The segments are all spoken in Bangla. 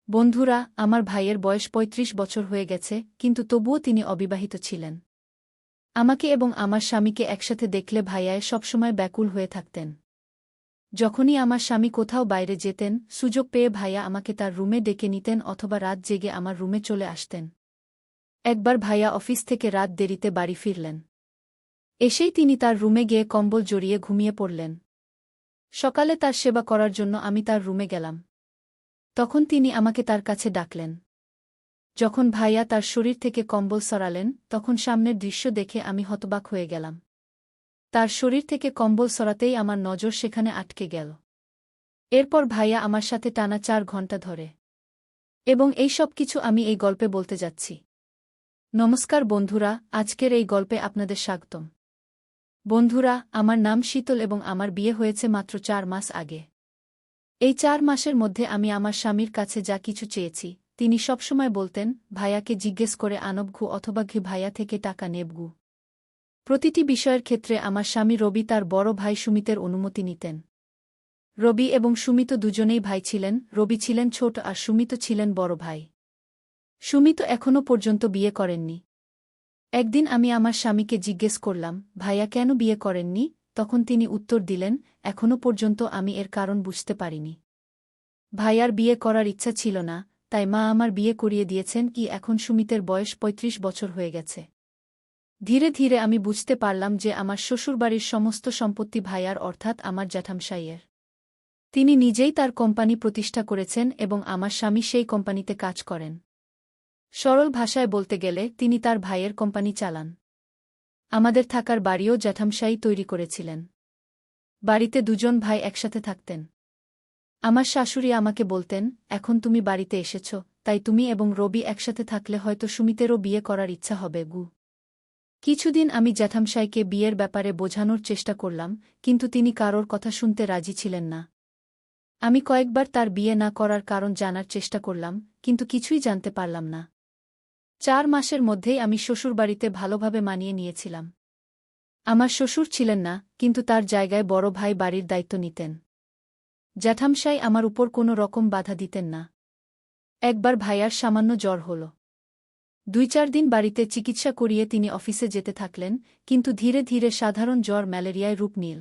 বন্ধুরা, আমার ভাইয়ের বয়স ৩৫ বছর হয়ে গেছে, কিন্তু তবুও তিনি অবিবাহিত ছিলেন। আমাকে এবং আমার স্বামীকে একসাথে দেখলে ভাইয়ায় সবসময় ব্যাকুল হয়ে থাকতেন। যখনই আমার স্বামী কোথাও বাইরে যেতেন, সুযোগ পেয়ে ভাইয়া আমাকে তার রুমে ডেকে নিতেন অথবা রাত জেগে আমার রুমে চলে আসতেন। একবার ভাইয়া অফিস থেকে রাত দেরিতে বাড়ি ফিরলেন। এসেই তিনি তার রুমে গিয়ে কম্বল জড়িয়ে ঘুমিয়ে পড়লেন। সকালে তার সেবা করার জন্য আমি তার রুমে গেলাম। তখন তিনি আমাকে তার কাছে ডাকলেন। যখন ভাইয়া তার শরীর থেকে কম্বল সরালেন, তখন সামনের দৃশ্য দেখে আমি হতবাক হয়ে গেলাম। তার শরীর থেকে কম্বল সরাতেই আমার নজর সেখানে আটকে গেল। এরপর ভাইয়া আমার সাথে টানা ৪ ঘণ্টা ধরে। এবং এই সব কিছু আমি এই গল্পে বলতে যাচ্ছি। নমস্কার বন্ধুরা, আজকের এই গল্পে আপনাদের স্বাগতম। বন্ধুরা, আমার নাম শীতল এবং আমার বিয়ে হয়েছে মাত্র ৪ মাস আগে। এই ৪ মাসের মধ্যে আমি আমার স্বামীর কাছে যা কিছু চেয়েছি, তিনি সবসময় বলতেন, ভাইয়াকে জিজ্ঞেস করে আনবঘু অথবা ঘি ভাইয়া থেকে টাকা নেবগু। প্রতিটি বিষয়ের ক্ষেত্রে আমার স্বামী রবি তার বড় ভাই সুমিতের অনুমতি নিতেন। রবি এবং সুমিত দুজনেই ভাই ছিলেন, রবি ছিলেন ছোট আর সুমিত ছিলেন বড় ভাই। সুমিত এখনও পর্যন্ত বিয়ে করেননি। একদিন আমি আমার স্বামীকে জিজ্ঞেস করলাম, ভাইয়া কেন বিয়ে করেননি? তখন তিনি উত্তর দিলেন, এখনও পর্যন্ত আমি এর কারণ বুঝতে পারিনি। ভাইয়ার বিয়ে করার ইচ্ছা ছিল না, তাই মা আমার বিয়ে করিয়ে দিয়েছেন। এখন সুমিতের বয়স ৩৫ বছর হয়ে গেছে। ধীরে ধীরে আমি বুঝতে পারলাম যে আমার শ্বশুরবাড়ির সমস্ত সম্পত্তি ভাইয়ার অর্থাৎ আমার জ্যাঠামশাইয়ের। তিনি নিজেই তার কোম্পানি প্রতিষ্ঠা করেছেন এবং আমার স্বামী সেই কোম্পানিতে কাজ করেন। সরল ভাষায় বলতে গেলে তিনি তার ভাইয়ের কোম্পানি চালান। আমাদের থাকার বাড়িও জ্যাঠামশাই তৈরি করেছিলেন। বাড়িতে দুজন ভাই একসাথে থাকতেন। আমার শাশুড়ি আমাকে বলতেন, এখন তুমি বাড়িতে এসেছ, তাই তুমি এবং রবি একসাথে থাকলে হয়তো সুমিতেরও বিয়ে করার ইচ্ছা হবে গু। কিছুদিন আমি জ্যাঠামশাইকে বিয়ের ব্যাপারে বোঝানোর চেষ্টা করলাম, কিন্তু তিনি কারোর কথা শুনতে রাজি ছিলেন না। আমি কয়েকবার তার বিয়ে না করার কারণ জানার চেষ্টা করলাম, কিন্তু কিছুই জানতে পারলাম না। ৪ মাসের মধ্যেই আমি শ্বশুরবাড়িতে ভালোভাবে মানিয়ে নিয়েছিলাম। আমার শ্বশুর ছিলেন না, কিন্তু তার জায়গায় বড় ভাই বাড়ির দায়িত্ব নিতেন। জ্যাঠামশাই আমার উপর কোনো রকম বাধা দিতেন না। একবার ভাইয়ার সামান্য জ্বর হল। ২-৪ দিন বাড়িতে চিকিৎসা করিয়ে তিনি অফিসে যেতে থাকলেন, কিন্তু ধীরে ধীরে সাধারণ জ্বর ম্যালেরিয়ায় রূপ নিল।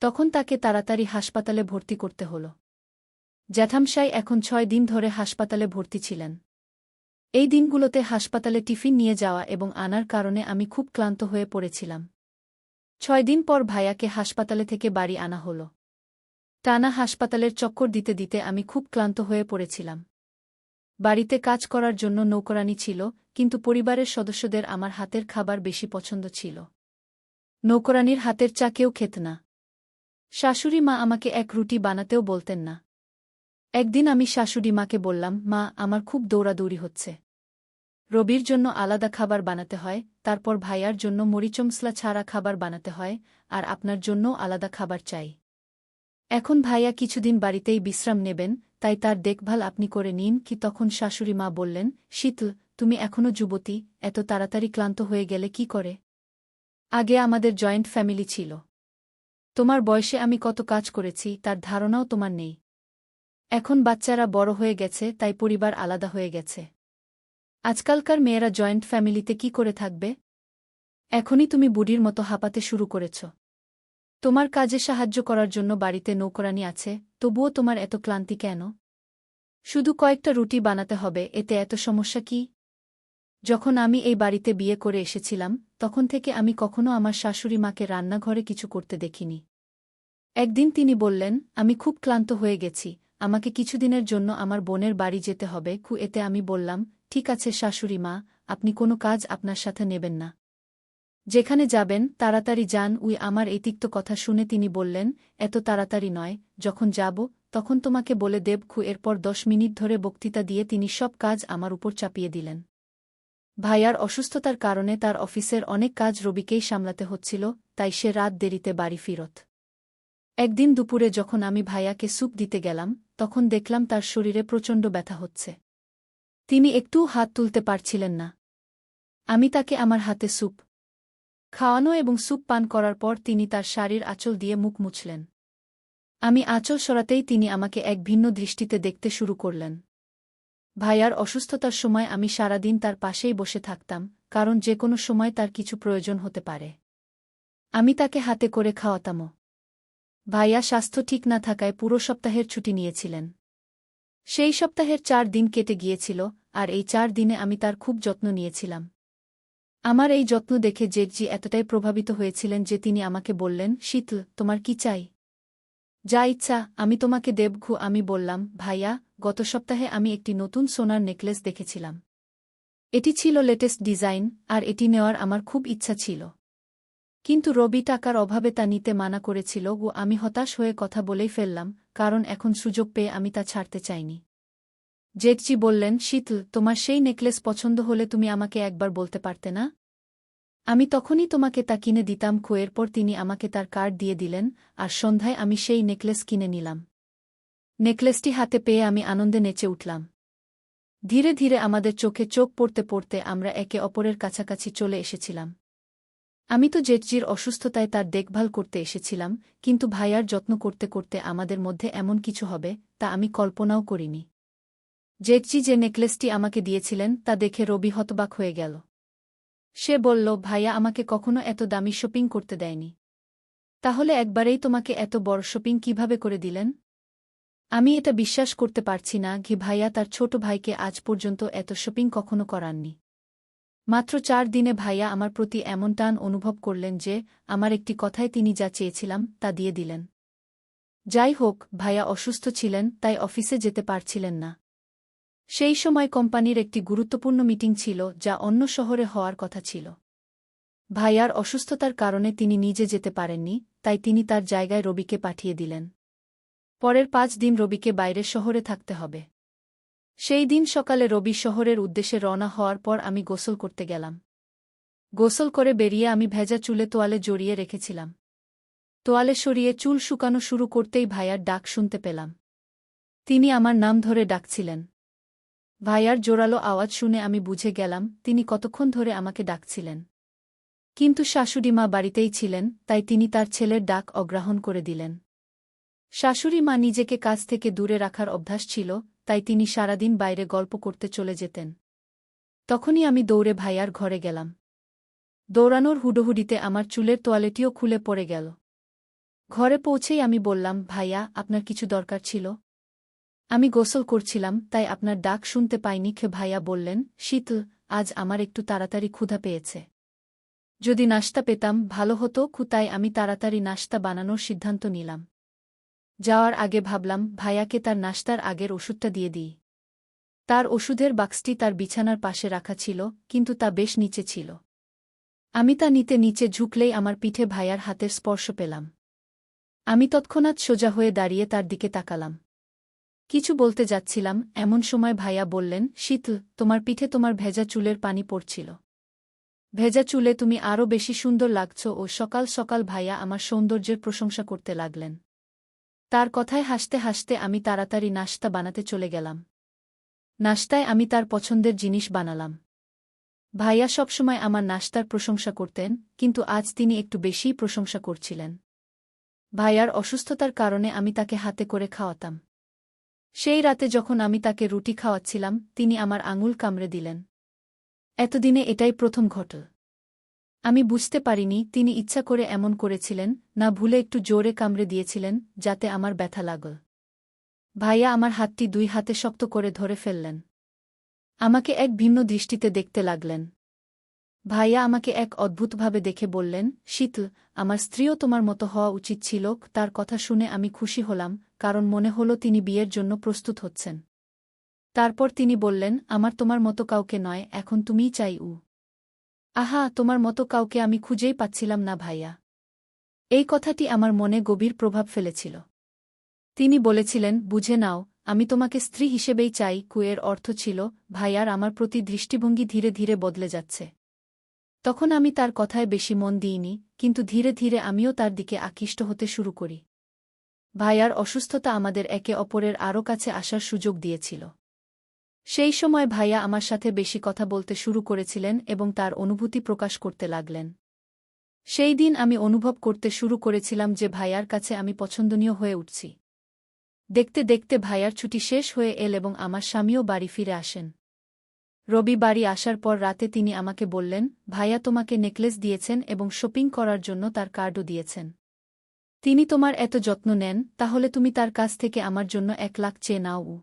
তখন তাকে তাড়াতাড়ি হাসপাতালে ভর্তি করতে হল। জ্যাঠামশাই এখন ৬ দিন ধরে হাসপাতালে ভর্তি ছিলেন। এই দিনগুলোতে হাসপাতালে টিফিন নিয়ে যাওয়া এবং আনার কারণে আমি খুব ক্লান্ত হয়ে পড়েছিলাম। ৬ দিন পর ভাইয়াকে হাসপাতালে থেকে বাড়ি আনা হল। টানা হাসপাতালের চক্কর দিতে দিতে আমি খুব ক্লান্ত হয়ে পড়েছিলাম। বাড়িতে কাজ করার জন্য নৌকরানি ছিল, কিন্তু পরিবারের সদস্যদের আমার হাতের খাবার বেশি পছন্দ ছিল। নৌকরানির হাতের চা কেউ খেত না। শাশুড়ি মা আমাকে এক রুটি বানাতেও বলতেন না। একদিন আমি শাশুড়ি মাকে বললাম, মা, আমার খুব দৌড়াদৌড়ি হচ্ছে। রবির জন্য আলাদা খাবার বানাতে হয়, তারপর ভাইয়ার জন্য মরিচমসলা ছাড়া খাবার বানাতে হয়, আর আপনার জন্যও আলাদা খাবার চাই। এখন ভাইয়া কিছুদিন বাড়িতেই বিশ্রাম নেবেন, তাই তার দেখভাল আপনি করে নিন। তখন শাশুড়ি মা বললেন, শীতল, তুমি এখনও যুবতী, এত তাড়াতাড়ি ক্লান্ত হয়ে গেলে কি করে? আগে আমাদের জয়েন্ট ফ্যামিলি ছিল। তোমার বয়সে আমি কত কাজ করেছি তার ধারণাও তোমার নেই। এখন বাচ্চারা বড় হয়ে গেছে, তাই পরিবার আলাদা হয়ে গেছে। আজকালকার মেয়েরা জয়েন্ট ফ্যামিলিতে কি করে থাকবে? এখনই তুমি বুড়ির মতো হাঁপাতে শুরু করেছ। তোমার কাজে সাহায্য করার জন্য বাড়িতে নৌকরানি আছে, তবুও তোমার এত ক্লান্তি কেন? শুধু কয়েকটা রুটি বানাতে হবে, এতে এত সমস্যা কি? যখন আমি এই বাড়িতে বিয়ে করে এসেছিলাম, তখন থেকে আমি কখনো আমার শাশুড়ি মাকে রান্নাঘরে কিছু করতে দেখিনি। একদিন তিনি বললেন, আমি খুব ক্লান্ত হয়ে গেছি, আমাকে কিছুদিনের জন্য আমার বোনের বাড়ি যেতে হবে। এতে আমি বললাম, ঠিক আছে শাশুড়ি মা, আপনি কোনো কাজ আপনার সাথে নেবেন না। যেখানে যাবেন তাড়াতাড়ি যান। আমার এই তিক্ত কথা শুনে তিনি বললেন, এত তাড়াতাড়ি নয়, যখন যাব তখন তোমাকে বলে দেব। এরপর ১০ মিনিট ধরে বক্তৃতা দিয়ে তিনি সব কাজ আমার উপর চাপিয়ে দিলেন। ভাইয়ার অসুস্থতার কারণে তার অফিসের অনেক কাজ রবিকেই সামলাতে হচ্ছিল, তাই সে রাত দেরিতে বাড়ি ফিরত। একদিন দুপুরে যখন আমি ভাইয়াকে স্যুপ দিতে গেলাম, তখন দেখলাম তার শরীরে প্রচণ্ড ব্যথা হচ্ছে। তিনি একটুও হাত তুলতে পারছিলেন না। আমি তাকে আমার হাতে স্যুপ খাওয়ানো এবং স্যুপ পান করার পর তিনি তার শাড়ির আঁচল দিয়ে মুখ মুছলেন। আমি আঁচল সরাতেই তিনি আমাকে এক ভিন্ন দৃষ্টিতে দেখতে শুরু করলেন। ভাইয়ার অসুস্থতার সময় আমি সারাদিন তার পাশেই বসে থাকতাম, কারণ যে কোনো সময় তার কিছু প্রয়োজন হতে পারে। আমি তাকে হাতে করে খাওয়াতামও। ভাইয়া স্বাস্থ্য ঠিক না থাকায় পুরো সপ্তাহের ছুটি নিয়েছিলেন। সেই সপ্তাহের 4 দিন কেটে গিয়েছিল, আর এই 4 দিনে আমি তার খুব যত্ন নিয়েছিলাম। আমার এই যত্ন দেখে জেঠজি এতটাই প্রভাবিত হয়েছিলেন যে তিনি আমাকে বললেন, শীতল, তোমার কি চাই? যা ইচ্ছা আমি তোমাকে দেবঘু। আমি বললাম, ভাইয়া, গত সপ্তাহে আমি একটি নতুন সোনার নেকলেস দেখেছিলাম। এটি ছিল লেটেস্ট ডিজাইন, আর এটি নেওয়ার আমার খুব ইচ্ছা ছিল। কিন্তু রবি টাকার অভাবে তা নিতে মানা করেছিল ও আমি হতাশ হয়ে কথা বলেই ফেললাম, কারণ এখন সুযোগ পেয়ে আমি তা ছাড়তে চাইনি। জেঠজি বললেন, শীতল, তোমার সেই নেকলেস পছন্দ হলে তুমি আমাকে একবার বলতে পারতে না? আমি তখনই তোমাকে তা কিনে দিতাম। এরপর তিনি আমাকে তার কার্ড দিয়ে দিলেন, আর সন্ধ্যায় আমি সেই নেকলেস কিনে নিলাম। নেকলেসটি হাতে পেয়ে আমি আনন্দে নেচে উঠলাম। ধীরে ধীরে আমাদের চোখে চোখ পড়তে পড়তে আমরা একে অপরের কাছাকাছি চলে এসেছিলাম। আমি তো জেঠজির অসুস্থতায় তার দেখভাল করতে এসেছিলাম, কিন্তু ভাইয়ার যত্ন করতে করতে আমাদের মধ্যে এমন কিছু হবে তা আমি কল্পনাও করিনি। জেঠজি যে নেকলেসটি আমাকে দিয়েছিলেন তা দেখে রবি হতবাক হয়ে গেল। সে বলল, ভাইয়া আমাকে কখনো এত দামি শপিং করতে দেয়নি। তাহলে একবারেই তোমাকে এত বড় শপিং কিভাবে করে দিলেন? আমি এটা বিশ্বাস করতে পারছি না ভাইয়া তার ছোট ভাইকে আজ পর্যন্ত এত শপিং কখনো করাননি। মাত্র 4 দিনে ভাইয়া আমার প্রতি এমন টান অনুভব করলেন যে আমার একটি কথায় তিনি যা চেয়েছিলাম তা দিয়ে দিলেন। যাই হোক, ভাইয়া অসুস্থ ছিলেন, তাই অফিসে যেতে পারছিলেন না। সেই সময় কোম্পানির একটি গুরুত্বপূর্ণ মিটিং ছিল যা অন্য শহরে হওয়ার কথা ছিল। ভাইয়ার অসুস্থতার কারণে তিনি নিজে যেতে পারেননি, তাই তিনি তার জায়গায় রবিকে পাঠিয়ে দিলেন। পরের 5 দিন রবিকে বাইরের শহরে থাকতে হবে। সেই দিন সকালে রবি শহরের উদ্দেশ্যে রওনা হওয়ার পর আমি গোসল করতে গেলাম। গোসল করে বেরিয়ে আমি ভেজা চুলে তোয়ালে জড়িয়ে রেখেছিলাম। তোয়ালে সরিয়ে চুল শুকানো শুরু করতেই ভাইয়ার ডাক শুনতে পেলাম। তিনি আমার নাম ধরে ডাকছিলেন। ভাইয়ার জোরালো আওয়াজ শুনে আমি বুঝে গেলাম তিনি কতক্ষণ ধরে আমাকে ডাকছিলেন। কিন্তু শাশুড়ি মা বাড়িতেই ছিলেন, তাই তিনি তার ছেলের ডাক অগ্রাহ্য করে দিলেন। শাশুড়ি মা নিজেকে কাজ থেকে দূরে রাখার অভ্যাস ছিল, তাই তিনি সারাদিন বাইরে গল্প করতে চলে যেতেন। তখনই আমি দৌড়ে ভাইয়ার ঘরে গেলাম। দৌড়ানোর হুডোহুডিতে আমার চুলের তোয়ালেটিও খুলে পড়ে গেল। ঘরে পৌঁছেই আমি বললাম, ভাইয়া, আপনার কিছু দরকার ছিল? আমি গোসল করছিলাম, তাই আপনার ডাক শুনতে পাইনি। ভাইয়া বললেন, শীতল, আজ আমার একটু তাড়াতাড়ি ক্ষুধা পেয়েছে। যদি নাশতা পেতাম ভালো হতো। তাই আমি তাড়াতাড়ি নাশতা বানানোর সিদ্ধান্ত নিলাম। যাওয়ার আগে ভাবলাম ভাইয়াকে তার নাশতার আগের ওষুধটা দিয়ে দিই। তার ওষুধের বাক্সটি তার বিছানার পাশে রাখা ছিল, কিন্তু তা বেশ নিচে ছিল। আমি তা নিতে নিচে ঝুঁকলেই আমার পিঠে ভাইয়ার হাতের স্পর্শ পেলাম। আমি তৎক্ষণাৎ সোজা হয়ে দাঁড়িয়ে তার দিকে তাকালাম। কিছু বলতে যাচ্ছিলাম, এমন সময় ভাইয়া বললেন, শীতল, তোমার পিঠে তোমার ভেজা চুলের পানি পড়ছিল। ভেজা চুলে তুমি আরও বেশি সুন্দর লাগছ। ও সকাল সকাল ভাইয়া আমার সৌন্দর্যের প্রশংসা করতে লাগলেন। তার কথায় হাসতে হাসতে আমি তাড়াতাড়ি নাশতা বানাতে চলে গেলাম। নাশতায় আমি তার পছন্দের জিনিস বানালাম। ভাইয়া সবসময় আমার নাশতার প্রশংসা করতেন, কিন্তু আজ তিনি একটু বেশিই প্রশংসা করছিলেন। ভাইয়ার অসুস্থতার কারণে আমি তাকে হাতে করে খাওয়াতাম। সেই রাতে যখন আমি তাকে রুটি খাওয়াচ্ছিলাম, তিনি আমার আঙুল কামড়ে দিলেন। এতদিনে এটাই প্রথম ঘটল। আমি বুঝতে পারিনি তিনি ইচ্ছা করে এমন করেছিলেন না ভুলে একটু জোরে কামড়ে দিয়েছিলেন যাতে আমার ব্যথা লাগল। ভাইয়া আমার হাতটি 2 হাতে শক্ত করে ধরে ফেললেন। আমাকে এক ভিন্ন দৃষ্টিতে দেখতে লাগলেন। ভাইয়া আমাকে এক অদ্ভুতভাবে দেখে বললেন, শীতল, আমার স্ত্রীও তোমার মতো হওয়া উচিত ছিল। তার কথা শুনে আমি খুশি হলাম, কারণ মনে হল তিনি বিয়ের জন্য প্রস্তুত হচ্ছেন। তারপর তিনি বললেন, আমার তোমার মতো কাউকে নয়, এখন তুমিই চাই। আহা, তোমার মতো কাউকে আমি খুঁজেই পাচ্ছিলাম না ভাইয়া। এই কথাটি আমার মনে গভীর প্রভাব ফেলেছিল। তিনি বলেছিলেন, বুঝে নাও, আমি তোমাকে স্ত্রী হিসেবেই চাই। এর অর্থ ছিল ভাইয়ার আমার প্রতি দৃষ্টিভঙ্গি ধীরে ধীরে বদলে যাচ্ছে। তখন আমি তার কথায় বেশি মন দিইনি, কিন্তু ধীরে ধীরে আমিও তার দিকে আকৃষ্ট হতে শুরু করি। ভাইয়ার অসুস্থতা আমাদের একে অপরের আরও কাছে আসার সুযোগ দিয়েছিল। সেই সময় ভাইয়া আমার সাথে বেশি কথা বলতে শুরু করেছিলেন এবং তার অনুভূতি প্রকাশ করতে লাগলেন। সেই দিন আমি অনুভব করতে শুরু করেছিলাম যে ভাইয়ার কাছে আমি পছন্দনীয় হয়ে উঠছি। দেখতে দেখতে ভাইয়ার ছুটি শেষ হয়ে এল এবং আমার স্বামীও বাড়ি ফিরে আসেন। রবি বাড়ি আসার পর রাতে তিনি আমাকে বললেন, ভাইয়া তোমাকে নেকলেস দিয়েছেন এবং শপিং করার জন্য তার কার্ডও দিয়েছেন। তিনি তোমার এত যত্ন নেন, তাহলে তুমি তার কাছ থেকে আমার জন্য 1 লাখ চেয়ে নাও।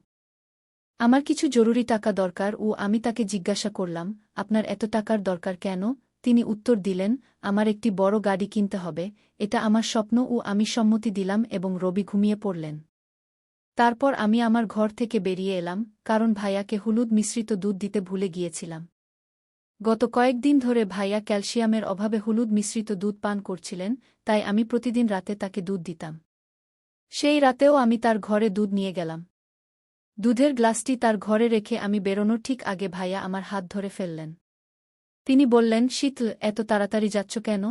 আমার কিছু জরুরি টাকা দরকার। আমি তাকে জিজ্ঞাসা করলাম, আপনার এত টাকার দরকার কেন? তিনি উত্তর দিলেন, আমার একটি বড় গাড়ি কিনতে হবে, এটা আমার স্বপ্ন। আমি সম্মতি দিলাম এবং রবি ঘুমিয়ে পড়লেন। তারপর আমি আমার ঘর থেকে বেরিয়ে এলাম, কারণ ভাইয়াকে হলুদ মিশ্রিত দুধ দিতে ভুলে গিয়েছিলাম। গত কয়েকদিন ধরে ভাইয়া ক্যালসিয়ামের অভাবে হলুদ মিশ্রিত দুধ পান করছিলেন, তাই আমি প্রতিদিন রাতে তাকে দুধ দিতাম। সেই রাতেও আমি তার ঘরে দুধ নিয়ে গেলাম। দুধের গ্লাসটি তার ঘরে রেখে আমি বেরোনোর ঠিক আগে ভাইয়া আমার হাত ধরে ফেললেন। তিনি বললেন, শীতল, এত তাড়াতাড়ি যাচ্ছ কেন?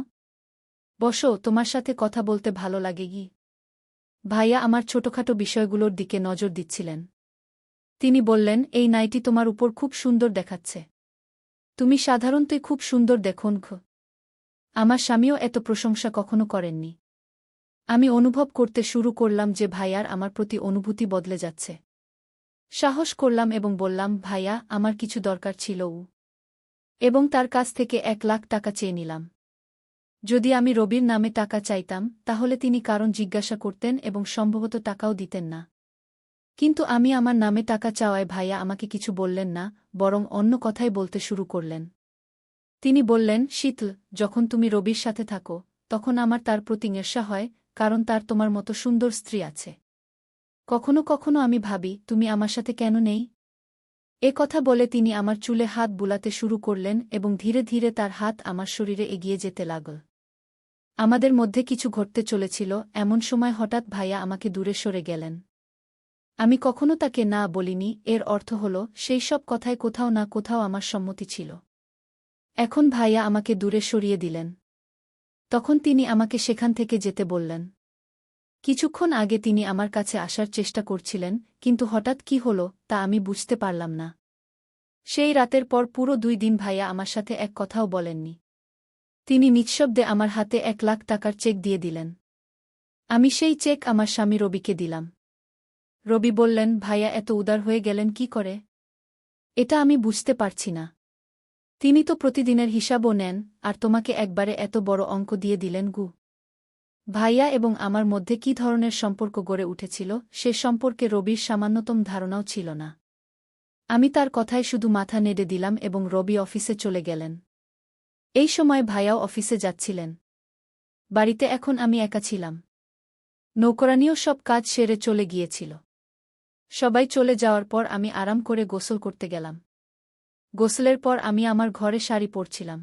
বসো, তোমার সাথে কথা বলতে ভালো লাগে কি? ভাইয়া আমার ছোটখাটো বিষয়গুলোর দিকে নজর দিচ্ছিলেন। তিনি বললেন, এই নাইটি তোমার উপর খুব সুন্দর দেখাচ্ছে। তুমি সাধারণতই খুব সুন্দর দেখোন। আমার স্বামীও এত প্রশংসা কখনো করেননি। আমি অনুভব করতে শুরু করলাম যে ভাইয়ার আমার প্রতি অনুভূতি বদলে যাচ্ছে। সাহস করলাম এবং বললাম, ভাইয়া, আমার কিছু দরকার ছিল। এবং তার কাছ থেকে 1 লাখ টাকা চেয়ে নিলাম। যদি আমি রবির নামে টাকা চাইতাম, তাহলে তিনি কারণ জিজ্ঞাসা করতেন এবং সম্ভবত টাকাও দিতেন না। কিন্তু আমি আমার নামে টাকা চাওয়ায় ভাইয়া আমাকে কিছু বললেন না, বরং অন্য কথাই বলতে শুরু করলেন। তিনি বললেন, শীতল, যখন তুমি রবির সাথে থাকো, তখন আমার তার প্রতি ঈর্ষা হয়, কারণ তার তোমার মতো সুন্দর স্ত্রী আছে। কখনো কখনো আমি ভাবি, তুমি আমার সাথে কেন নেই? এ কথা বলে তিনি আমার চুলে হাত বুলাতে শুরু করলেন এবং ধীরে ধীরে তার হাত আমার শরীরে এগিয়ে যেতে লাগল। আমাদের মধ্যে কিছু ঘটতে চলেছিল, এমন সময় হঠাৎ ভাইয়া আমাকে দূরে সরে গেলেন। আমি কখনো তাকে না বলিনি, এর অর্থ হল সেই সব কথায় কোথাও না কোথাও আমার সম্মতি ছিল। এখন ভাইয়া আমাকে দূরে সরিয়ে দিলেন। তখন তিনি আমাকে সেখান থেকে যেতে বললেন। কিছুক্ষণ আগে তিনি আমার কাছে আসার চেষ্টা করছিলেন, কিন্তু হঠাৎ কি হল তা আমি বুঝতে পারলাম না। সেই রাতের পর পুরো 2 দিন ভাইয়া আমার সাথে এক কথাও বলেননি। তিনি নিঃশব্দে আমার হাতে 1 লাখ টাকার চেক দিয়ে দিলেন। আমি সেই চেক আমার স্বামী রবিকে দিলাম। রবি বললেন, ভাইয়া এত উদার হয়ে গেলেন কি করে? এটা আমি বুঝতে পারছি না। তিনি তো প্রতিদিনের হিসাবও নেন, আর তোমাকে একবারে এত বড় অঙ্ক দিয়ে দিলেন। ভাইয়া এবং আমার মধ্যে কী ধরনের সম্পর্ক গড়ে উঠেছিল, সে সম্পর্কে রবির সামান্যতম ধারণাও ছিল না। আমি তার কথায় শুধু মাথা নেড়ে দিলাম এবং রবি অফিসে চলে গেলেন। এই সময় ভাইয়াও অফিসে যাচ্ছিলেন। বাড়িতে এখন আমি একা ছিলাম। নৌকরানিও সব কাজ সেরে চলে গিয়েছিল। সবাই চলে যাওয়ার পর আমি আরাম করে গোসল করতে গেলাম। গোসলের পর আমি আমার ঘরে শাড়ি পরছিলাম।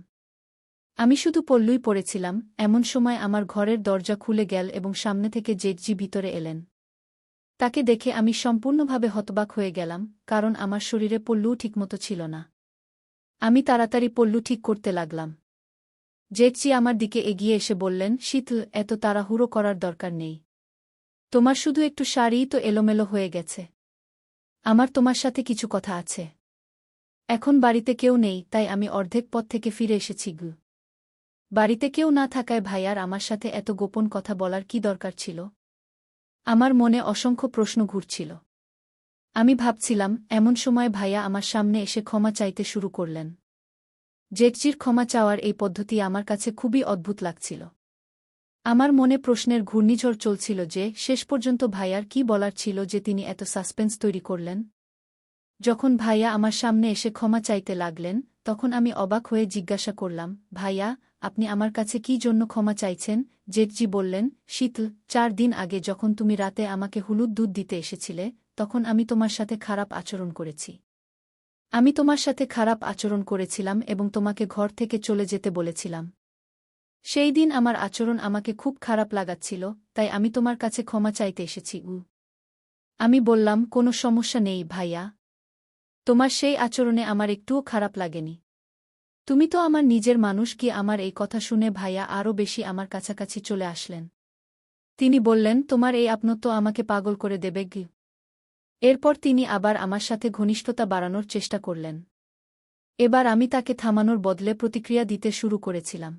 আমি শুধু পল্লুই পরেছিলাম, এমন সময় আমার ঘরের দরজা খুলে গেল এবং সামনে থেকে জেঠজি ভিতরে এলেন। তাকে দেখে আমি সম্পূর্ণভাবে হতবাক হয়ে গেলাম, কারণ আমার শরীরে পল্লুও ঠিকমতো ছিল না। আমি তাড়াতাড়ি পল্লু ঠিক করতে লাগলাম। জেঠজি আমার দিকে এগিয়ে এসে বললেন, শীতল, এত তাড়াহুড়ো করার দরকার নেই। তোমার শুধু একটু শাড়িই তো এলোমেলো হয়ে গেছে। আমার তোমার সাথে কিছু কথা আছে। এখন বাড়িতে কেউ নেই, তাই আমি অর্ধেক পথ থেকে ফিরে এসেছি। বাড়িতে কেউ না থাকায় ভাইয়ার আমার সাথে এত গোপন কথা বলার কি দরকার ছিল? আমার মনে অসংখ্য প্রশ্ন ঘুরছিল। আমি ভাবছিলাম, এমন সময় ভাইয়া আমার সামনে এসে ক্ষমা চাইতে শুরু করলেন। জেঠজির ক্ষমা চাওয়ার এই পদ্ধতি আমার কাছে খুবই অদ্ভুত লাগছিল। আমার মনে প্রশ্নের ঘূর্ণিঝড় চলছিল যে শেষ পর্যন্ত ভাইয়ার কি বলার ছিল যে তিনি এত সাসপেন্স তৈরি করলেন। যখন ভাইয়া আমার সামনে এসে ক্ষমা চাইতে লাগলেন, তখন আমি অবাক হয়ে জিজ্ঞাসা করলাম, ভাইয়া, আপনি আমার কাছে কি জন্য ক্ষমা চাইছেন? জেঠজি বললেন, শীতল, 4 দিন আগে যখন তুমি রাতে আমাকে হলুদ দুধ দিতে এসেছিলে, তখন আমি তোমার সাথে খারাপ আচরণ করেছি। আমি তোমার সাথে খারাপ আচরণ করেছিলাম এবং তোমাকে ঘর থেকে চলে যেতে বলেছিলাম। সেই দিন আমার আচরণ আমাকে খুব খারাপ লাগাচ্ছিল, তাই আমি তোমার কাছে ক্ষমা চাইতে এসেছি। আমি বললাম, কোনো সমস্যা নেই ভাইয়া। তোমার সেই আচরণে আমার একটুও খারাপ লাগেনি। তুমি তো আমার নিজের মানুষ। কি? আমার এই কথা শুনে ভাইয়া আরও বেশি আমার কাছাকাছি চলে আসলেন। তিনি বললেন, তোমার এই আপনত্ব আমাকে পাগল করে দেবে। এরপর তিনি আবার আমার সাথে ঘনিষ্ঠতা বাড়ানোর চেষ্টা করলেন। এবার আমি তাকে থামানোর বদলে প্রতিক্রিয়া দিতে শুরু করেছিলাম।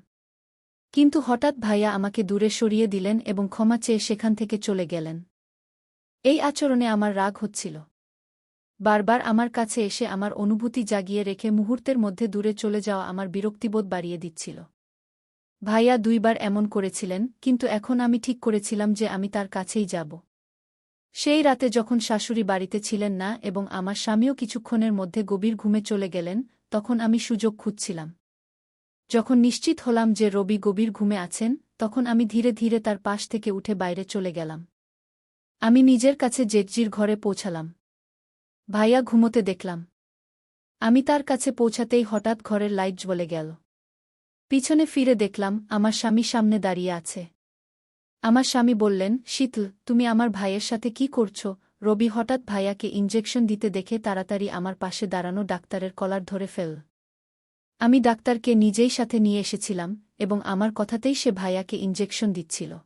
কিন্তু হঠাৎ ভাইয়া আমাকে দূরে সরিয়ে দিলেন এবং ক্ষমা চেয়ে সেখান থেকে চলে গেলেন। এই আচরণে আমার রাগ হচ্ছিল। বারবার আমার কাছে এসে আমার অনুভূতি জাগিয়ে রেখে মুহূর্তের মধ্যে দূরে চলে যাওয়া আমার বিরক্তিবোধ বাড়িয়ে দিচ্ছিল। ভাইয়া 2বার এমন করেছিলেন, কিন্তু এখন আমি ঠিক করেছিলাম যে আমি তার কাছেই যাব। সেই রাতে যখন শাশুড়ি বাড়িতে ছিলেন না এবং আমার স্বামীও কিছুক্ষণের মধ্যে গভীর ঘুমে চলে গেলেন, তখন আমি সুযোগ খুঁজছিলাম। যখন নিশ্চিত হলাম যে রবি গভীর ঘুমে আছেন, তখন আমি ধীরে ধীরে তার পাশ থেকে উঠে বাইরে চলে গেলাম। আমি নিজের কাছে জেঠজির ঘরে পৌঁছালাম। ভাইয়া ঘুমোতে দেখলাম। আমি তার কাছে পৌঁছাতেই হঠাৎ ঘরের লাইট জ্বলে গেল। পিছনে ফিরে দেখলাম আমার স্বামী সামনে দাঁড়িয়ে আছে। আমার স্বামী বললেন, শীতল, তুমি আমার ভাইয়ের সাথে কি করছ? রবি হঠাৎ ভাইয়াকে ইনজেকশন দিতে দেখে তাড়াতাড়ি আমার পাশে দাঁড়ানো ডাক্তারের কলার ধরে ফেল। আমি ডাক্তারকে নিজেই সাথে নিয়ে এসেছিলাম এবং আমার কথাতেই সে ভাইয়াকে ইনজেকশন দিচ্ছিল।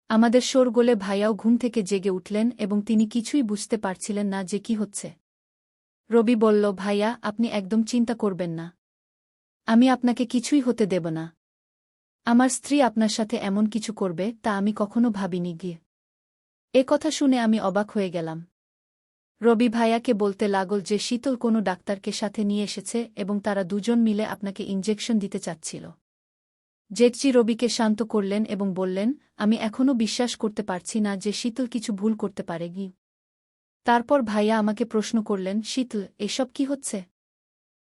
আমাদের শোরগোলে ভাইয়াও ঘুম থেকে জেগে উঠলেন এবং তিনি কিছুই বুঝতে পারছিলেন না যে কি হচ্ছে। রবি বলল, ভাইয়া, আপনি একদম চিন্তা করবেন না। আমি আপনাকে কিছুই হতে দেব না। আমার স্ত্রী আপনার সাথে এমন কিছু করবে তা আমি কখনো ভাবিনি গিয়ে। এ কথা শুনে আমি অবাক হয়ে গেলাম। রবি ভাইয়াকে বলতে লাগল যে শীতল কোনো ডাক্তারকে সাথে নিয়ে এসেছে এবং তারা দুজন মিলে আপনাকে ইনজেকশন দিতে চাচ্ছিল। জেঠজি রবিকে শান্ত করলেন এবং বললেন, আমি এখনও বিশ্বাস করতে পারছি না যে শীতল কিছু ভুল করতে পারে গি। তারপর ভাইয়া আমাকে প্রশ্ন করলেন, শীতল, এসব কি হচ্ছে?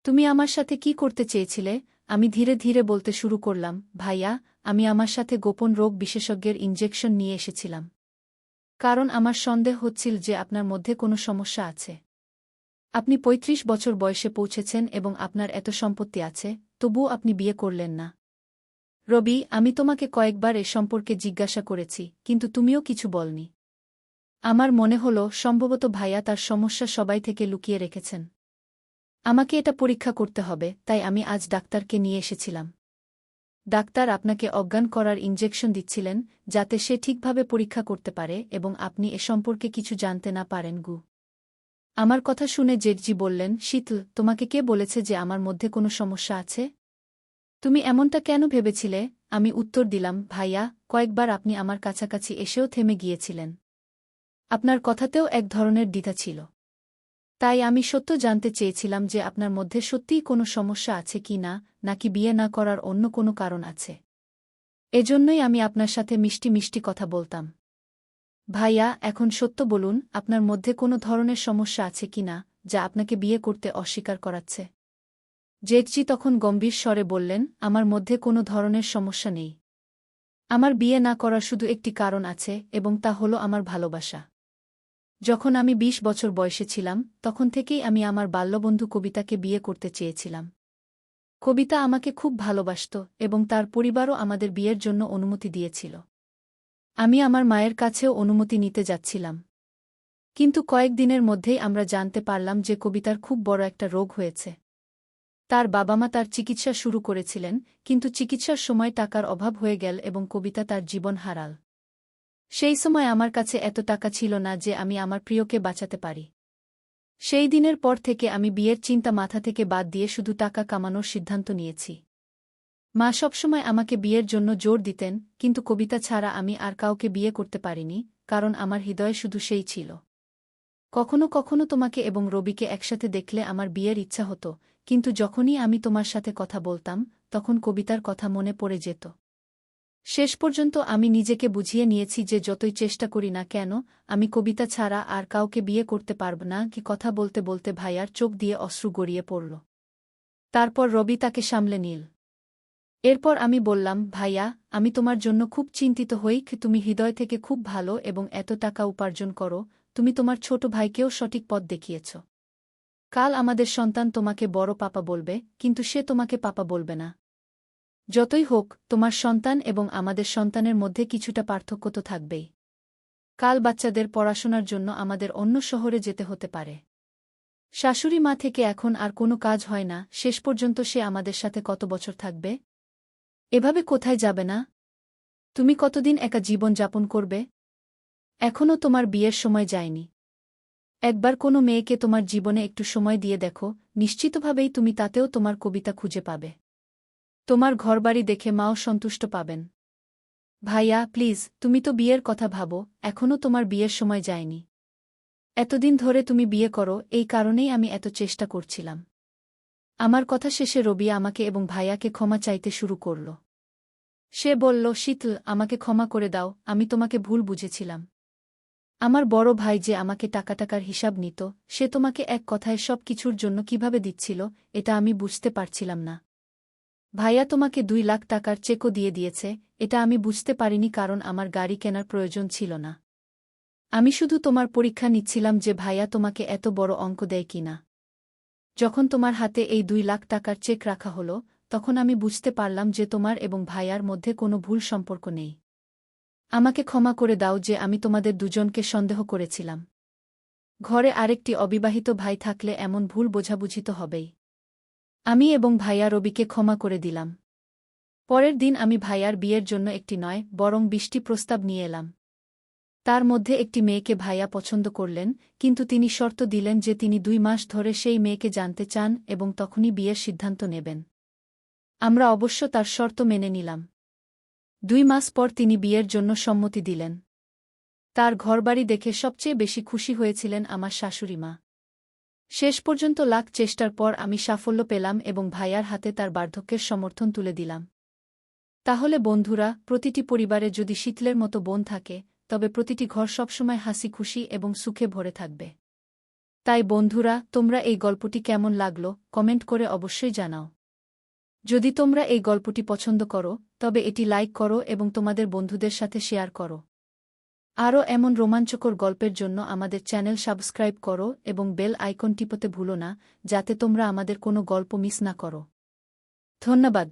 তুমি আমার সাথে কি করতে চেয়েছিলে? আমি ধীরে ধীরে বলতে শুরু করলাম, ভাইয়া, আমি আমার সাথে গোপন রোগ বিশেষজ্ঞের ইনজেকশন নিয়ে এসেছিলাম। কারণ আমার সন্দেহ হচ্ছিল যে আপনার মধ্যে কোনো সমস্যা আছে। আপনি ৩৫ বছর বয়সে পৌঁছেছেন এবং আপনার এত সম্পত্তি আছে, তবুও আপনি বিয়ে করলেন না। রবি, আমি তোমাকে কয়েকবার এ সম্পর্কে জিজ্ঞাসা করেছি, কিন্তু তুমিও কিছু বলনি। আমার মনে হল সম্ভবত ভাইয়া তার সমস্যা সবাই থেকে লুকিয়ে রেখেছেন। আমাকে এটা পরীক্ষা করতে হবে, তাই আমি আজ ডাক্তারকে নিয়ে এসেছিলাম। ডাক্তার আপনাকে অজ্ঞান করার ইনজেকশন দিচ্ছিলেন, যাতে সে ঠিকভাবে পরীক্ষা করতে পারে এবং আপনি এ সম্পর্কে কিছু জানতে না পারেন গু। আমার কথা শুনে জেঠজি বললেন, শীতল, তোমাকে কে বলেছে যে আমার মধ্যে কোনো সমস্যা আছে? তুমি এমনটা কেন ভেবেছিলে? আমি উত্তর দিলাম, ভাইয়া, কয়েকবার আপনি আমার কাছাকাছি এসেও থেমে গিয়েছিলেন। আপনার কথাতেও এক ধরনের দ্বিধা ছিল। তাই আমি সত্য জানতে চেয়েছিলাম যে আপনার মধ্যে সত্যিই কোনো সমস্যা আছে কি না, নাকি বিয়ে না করার অন্য কোনো কারণ আছে। এজন্যই আমি আপনার সাথে মিষ্টি মিষ্টি কথা বলতাম। ভাইয়া, এখন সত্য বলুন, আপনার মধ্যে কোনো ধরনের সমস্যা আছে কি না, যা আপনাকে বিয়ে করতে অস্বীকার করাচ্ছে? জেঠজি তখন গম্ভীর স্বরে বললেন, আমার মধ্যে কোনো ধরনের সমস্যা নেই। আমার বিয়ে না করার শুধু একটি কারণ আছে এবং তা হলো আমার ভালোবাসা। যখন আমি ২০ বছর বয়সে ছিলাম, তখন থেকেই আমি আমার বাল্যবন্ধু কবিতাকে বিয়ে করতে চেয়েছিলাম। কবিতা আমাকে খুব ভালোবাসত এবং তার পরিবারও আমাদের বিয়ের জন্য অনুমতি দিয়েছিল। আমি আমার মায়ের কাছেও অনুমতি নিতে যাচ্ছিলাম। কিন্তু কয়েকদিনের মধ্যেই আমরা জানতে পারলাম যে কবিতার খুব বড় একটা রোগ হয়েছে। তার বাবা-মা তার চিকিৎসা শুরু করেছিলেন, কিন্তু চিকিৎসার সময় টাকার অভাব হয়ে গেল এবং কবিতা তার জীবন হারাল। সেই সময় আমার কাছে এত টাকা ছিল না যে আমি আমার প্রিয়কে বাঁচাতে পারি। সেই দিনের পর থেকে আমি বিয়ের চিন্তা মাথা থেকে বাদ দিয়ে শুধু টাকা কামানোর সিদ্ধান্ত নিয়েছি। মা সবসময় আমাকে বিয়ের জন্য জোর দিতেন, কিন্তু কবিতা ছাড়া আমি আর কাউকে বিয়ে করতে পারিনি, কারণ আমার হৃদয়ে শুধু সেই ছিল। কখনো কখনো তোমাকে এবং রবিকে একসাথে দেখলে আমার বিয়ের ইচ্ছা হতো, কিন্তু যখনই আমি তোমার সাথে কথা বলতাম, তখন কবিতার কথা মনে পড়ে যেত। শেষ পর্যন্ত আমি নিজেকে বুঝিয়ে নিয়েছি যে যতই চেষ্টা করি না কেন, আমি কবিতা ছাড়া আর কাউকে বিয়ে করতে পারব না। কি কথা বলতে বলতে ভাইয়ার চোখ দিয়ে অশ্রু গড়িয়ে পড়ল। তারপর রবি তাকে সামলে নিল। এরপর আমি বললাম, ভাইয়া, আমি তোমার জন্য খুব চিন্তিত হই। তুমি হৃদয় থেকে খুব ভালো এবং এত টাকা উপার্জন করো, তুমি তোমার ছোট ভাইকেও সঠিক পথ দেখিয়েছ। কাল আমাদের সন্তান তোমাকে বড় পাপা বলবে, কিন্তু সে তোমাকে পাপা বলবে না। যতই হোক, তোমার সন্তান এবং আমাদের সন্তানের মধ্যে কিছুটা পার্থক্য তো থাকবেই। কাল বাচ্চাদের পড়াশোনার জন্য আমাদের অন্য শহরে যেতে হতে পারে। শাশুড়ি মা থেকে এখন আর কোনো কাজ হয় না, শেষ পর্যন্ত সে আমাদের সাথে কত বছর থাকবে? এভাবে কোথায় যাবে না? তুমি কতদিন একা জীবন যাপন করবে? এখনও তোমার বিয়ের সময় যায়নি। একবার কোনো মেয়েকে তোমার জীবনে একটু সময় দিয়ে দেখো, নিশ্চিতভাবেই তুমি তাতেও তোমার কবিতা খুঁজে পাবে। তোমার ঘরবাড়ি দেখে মাও সন্তুষ্ট পাবেন। ভাইয়া প্লিজ, তুমি তো বিয়ের কথা ভাবো, এখনও তোমার বিয়ের সময় যায়নি। এতদিন ধরে তুমি বিয়ে করো, এই কারণেই আমি এত চেষ্টা করছিলাম। আমার কথা শেষে রবিয়া আমাকে এবং ভাইয়াকে ক্ষমা চাইতে শুরু করল। সে বলল, শীতল, আমাকে ক্ষমা করে দাও, আমি তোমাকে ভুল বুঝেছিলাম। আমার বড় ভাই যে আমাকে টাকার হিসাব নিত, সে তোমাকে এক কথায় সব কিছুর জন্য কিভাবে দিচ্ছিল, এটা আমি বুঝতে পারছিলাম না। ভাইয়া তোমাকে 2 লাখ টাকার চেকও দিয়ে দিয়েছে, এটা আমি বুঝতে পারিনি কারণ আমার গাড়ি কেনার প্রয়োজন ছিল না। আমি শুধু তোমার পরীক্ষা নিচ্ছিলাম যে ভাইয়া তোমাকে এত বড় অঙ্ক দেয় কিনা। যখন তোমার হাতে এই 2 লাখ টাকার চেক রাখা হলো, তখন আমি বুঝতে পারলাম যে তোমার এবং ভাইয়ার মধ্যে কোনো ভুল সম্পর্ক নেই। আমাকে ক্ষমা করে দাও যে আমি তোমাদের দুজনকে সন্দেহ করেছিলাম। ঘরে আরেকটি অবিবাহিত ভাই থাকলে এমন ভুল বোঝাবুঝি তো হবেই। আমি এবং ভাইয়া রবিকে ক্ষমা করে দিলাম। পরের দিন আমি ভাইয়ার বিয়ের জন্য একটি নয়, বরং 20টি প্রস্তাব নিয়ে এলাম। তার মধ্যে একটি মেয়েকে ভাইয়া পছন্দ করলেন, কিন্তু তিনি শর্ত দিলেন যে তিনি 2 মাস ধরে সেই মেয়েকে জানতে চান এবং তখনই বিয়ের সিদ্ধান্ত নেবেন। আমরা অবশ্য তার শর্ত মেনে নিলাম। 2 মাস পর তিনি বিয়ের জন্য সম্মতি দিলেন। তার ঘরবাড়ি দেখে সবচেয়ে বেশি খুশি হয়েছিলেন আমার শাশুড়িমা। শেষ পর্যন্ত লাখ চেষ্টার পর আমি সাফল্য পেলাম এবং ভাইয়ার হাতে তার বার্ধক্যের সমর্থন তুলে দিলাম। তাহলে বন্ধুরা, প্রতিটি পরিবারে যদি শীতলের মতো বোন থাকে, তবে প্রতিটি ঘর সবসময় হাসি খুশি এবং সুখে ভরে থাকবে। তাই বন্ধুরা, তোমরা এই গল্পটি কেমন লাগলো, কমেন্ট করে অবশ্যই জানাও। যদি তোমরা এই গল্পটি পছন্দ করো, তবে এটি লাইক করো এবং তোমাদের বন্ধুদের সাথে শেয়ার করো। আরও এমন রোমাঞ্চকর গল্পের জন্য আমাদের চ্যানেল সাবস্ক্রাইব করো এবং বেল আইকন টিপতে ভুলো না, যাতে তোমরা আমাদের কোনো গল্প মিস না করো। ধন্যবাদ।